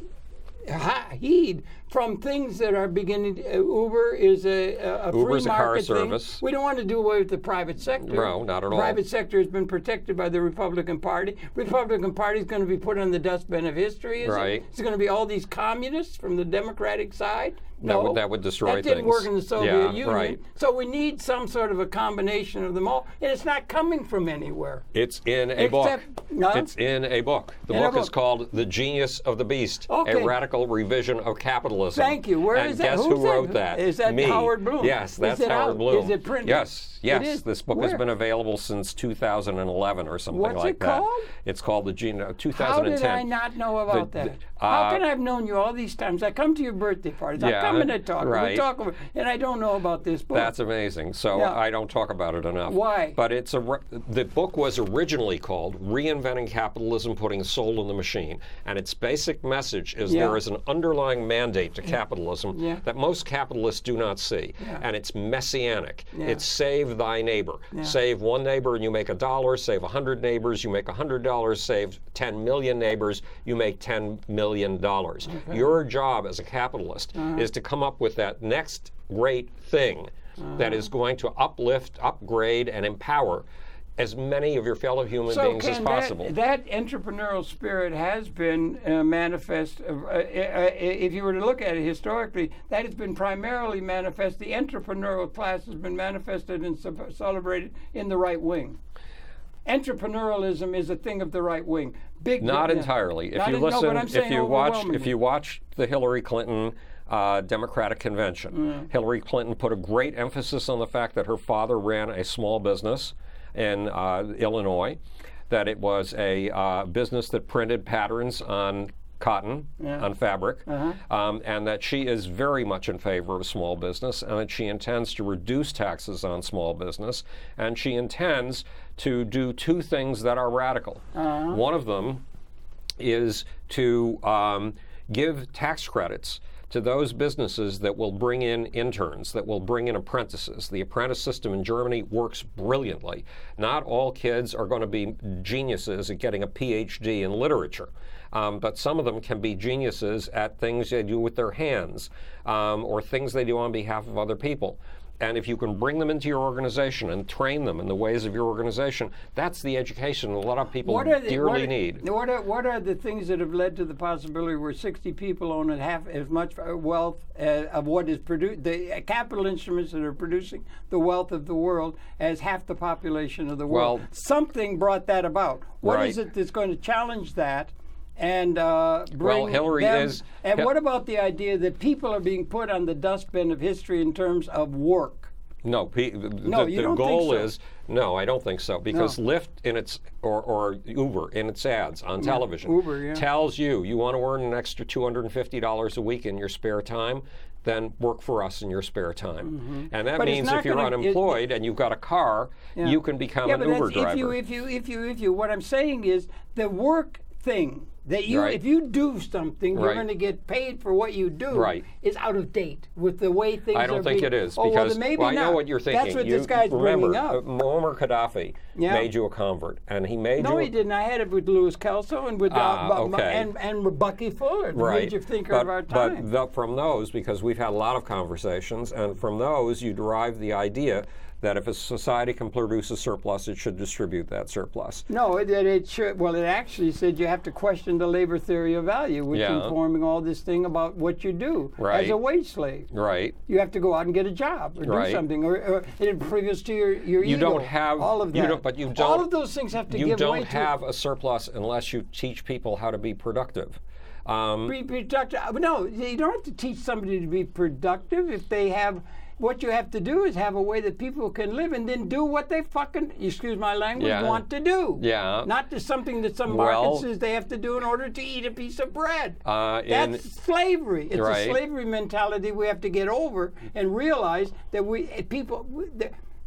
heed from things that are beginning. Uber is a Uber's free market a car thing. Service. We don't want to do away with the private sector. No, not at all. The private sector has been protected by the Republican Party. Republican Party is going to be put on the dustbin of history. Is it? It's going to be all these communists from the Democratic side. No, that would destroy things. That didn't work in the Soviet Union. So we need some sort of a combination of them all, and it's not coming from anywhere. It's in a book. It's in a book. The book is called The Genius of the Beast, A Radical Re-Vision of Capitalism. Thank you. Where is that? Guess who wrote that? Is that Me. Howard Bloom? Yes, that's Howard Bloom. Is it printed? Yes. This book has been available since 2011 or something like that. What's it called? It's called The Genius of 2010. How did I not know about that? How can I have known you all these times? I come to your birthday parties. I come and I talk. We talk about, and I don't know about this book. That's amazing. So I don't talk about it enough. Why? But the book was originally called Reinventing Capitalism, Putting Soul in the Machine. And its basic message is there is an underlying mandate to capitalism that most capitalists do not see. And it's messianic. It's save thy neighbor. Save one neighbor and you make $1. Save 100 neighbors, you make $100. Save 10 million neighbors, you make $10 million. Your job as a capitalist is to come up with that next great thing that is going to uplift, upgrade, and empower as many of your fellow human beings as possible. That entrepreneurial spirit has been manifest. If you were to look at it historically, that has been primarily manifest. The entrepreneurial class has been manifested and celebrated in the right wing. Entrepreneurialism is a thing of the right wing. Not entirely. If you listen, if you watch the Hillary Clinton Democratic Convention, Hillary Clinton put a great emphasis on the fact that her father ran a small business in Illinois, that it was a business that printed patterns on cotton, on fabric, and that she is very much in favor of small business, and that she intends to reduce taxes on small business, and she intends to do two things that are radical. One of them is to give tax credits to those businesses that will bring in interns, that will bring in apprentices. The apprentice system in Germany works brilliantly. Not all kids are going to be geniuses at getting a PhD in literature, but some of them can be geniuses at things they do with their hands or things they do on behalf of other people. And if you can bring them into your organization and train them in the ways of your organization, that's the education a lot of people dearly need. What are the things that have led to the possibility where 60 people own half as much wealth of what is produced, the capital instruments that are producing the wealth of the world, as half the population of the world? Well, something brought that about. What is it that's going to challenge that? And bring Hillary them, is. And what about the idea that people are being put on the dustbin of history in terms of work? No, the goal is no. I don't think so, because Lyft in its or Uber in its ads on television tells you want to earn an extra $250 a week in your spare time. Then work for us in your spare time, and that means if you're unemployed and you've got a car, you can become an Uber driver. If you, what I'm saying is the work thing. That if you do something, you're going to get paid for what you do. Is out of date with the way things are. I don't think it is, because I know what you're thinking. That's what this guy's bringing up. Muammar Gaddafi made you a convert, and he made you. No, he didn't. I had it with Louis Kelso and with and Bucky Fuller, the major thinker of our time. But from those, because we've had a lot of conversations, and from those you derive the idea that if a society can produce a surplus, it should distribute that surplus. No, it should. Well, it actually said you have to question the labor theory of value, which is informing all this thing about what you do as a wage slave. Right. You have to go out and get a job or do something, or previous to your ego. You don't have all of that. But you don't. All of those things have to give way to. You don't have a surplus unless you teach people how to be productive. Be productive. No, you don't have to teach somebody to be productive if they have. What you have to do is have a way that people can live and then do what they fucking, excuse my language, want to do. Yeah. Not just something that some market says they have to do in order to eat a piece of bread. That's slavery. It's a slavery mentality we have to get over and realize that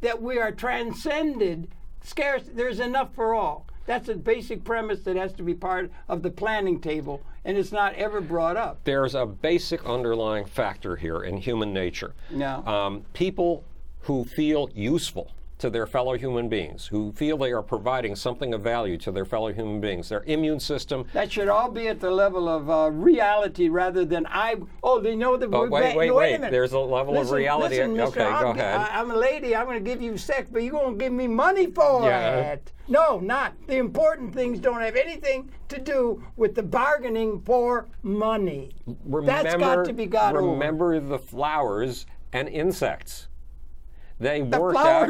that we are transcended. Scarce. There's enough for all. That's a basic premise that has to be part of the planning table, and it's not ever brought up. There's a basic underlying factor here in human nature. People who feel useful to their fellow human beings, who feel they are providing something of value to their fellow human beings, their immune system. That should all be at the level of reality rather than they know that we're wait. There's a level of reality. Listen, okay, go ahead. I'm a lady. I'm going to give you sex, but you're going to give me money for it. No, not. The important things don't have anything to do with the bargaining for money. That's got to be got over. Remember the flowers and insects. They worked out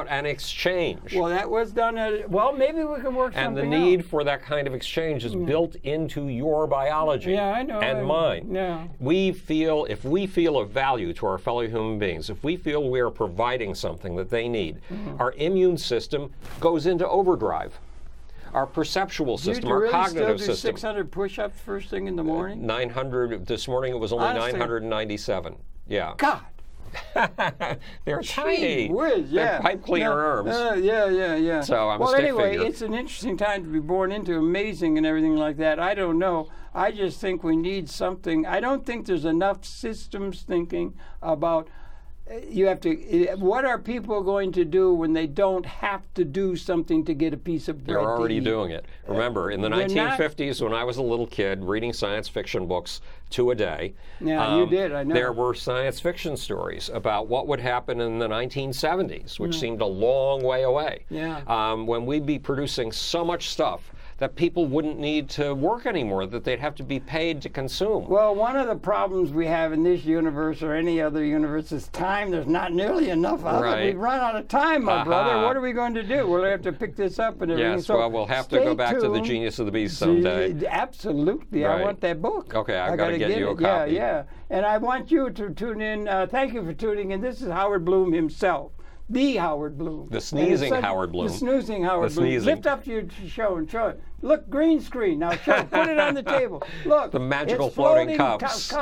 an exchange. Well, that was done maybe we can work something out. And the need for that kind of exchange is built into your biology and mine. Yeah. If we feel of value to our fellow human beings, if we feel we are providing something that they need, our immune system goes into overdrive. Our perceptual system, our cognitive system. 600 push-ups first thing in the morning? 900. This morning it was only 997. Yeah. God. They're tiny. Whiz, They're pipe cleaner arms. Yeah. So I'm a stick figure. It's an interesting time to be born into, amazing and everything like that. I don't know. I just think we need something. I don't think there's enough systems thinking about what are people going to do when they don't have to do something to get a piece of bread? They're already doing it. Remember, in the 1950s, when I was a little kid reading science fiction books 2 a day, you did, I know. There were science fiction stories about what would happen in the 1970s, which seemed a long way away. When we'd be producing so much stuff that people wouldn't need to work anymore, that they'd have to be paid to consume. Well, one of the problems we have in this universe or any other universe is time. There's not nearly enough of it. We've run out of time, my brother. What are we going to do? We'll have to pick this up and everything. Yes, well, we'll have to go back to the Genius of the Beast someday. Absolutely. I want that book. Okay, I've got to get you a copy. Yeah. And I want you to tune in. Thank you for tuning in. This is Howard Bloom himself. The Howard Bloom. The sneezing Howard Bloom. The snoozing Howard Bloom. Lift up your show and show it. Look, green screen. Now show it. Put it on the table. Look. The magical floating cups.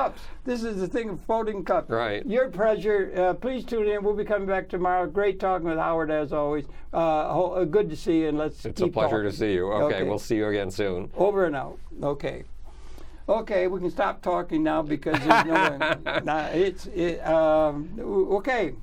This is the thing of floating cups. Right. Your pleasure. Please tune in. We'll be coming back tomorrow. Great talking with Howard as always. Good to see you, and let's keep talking. It's a pleasure to see you. Okay, we'll see you again soon. Over and out. Okay. Okay, we can stop talking now because there's no. Okay.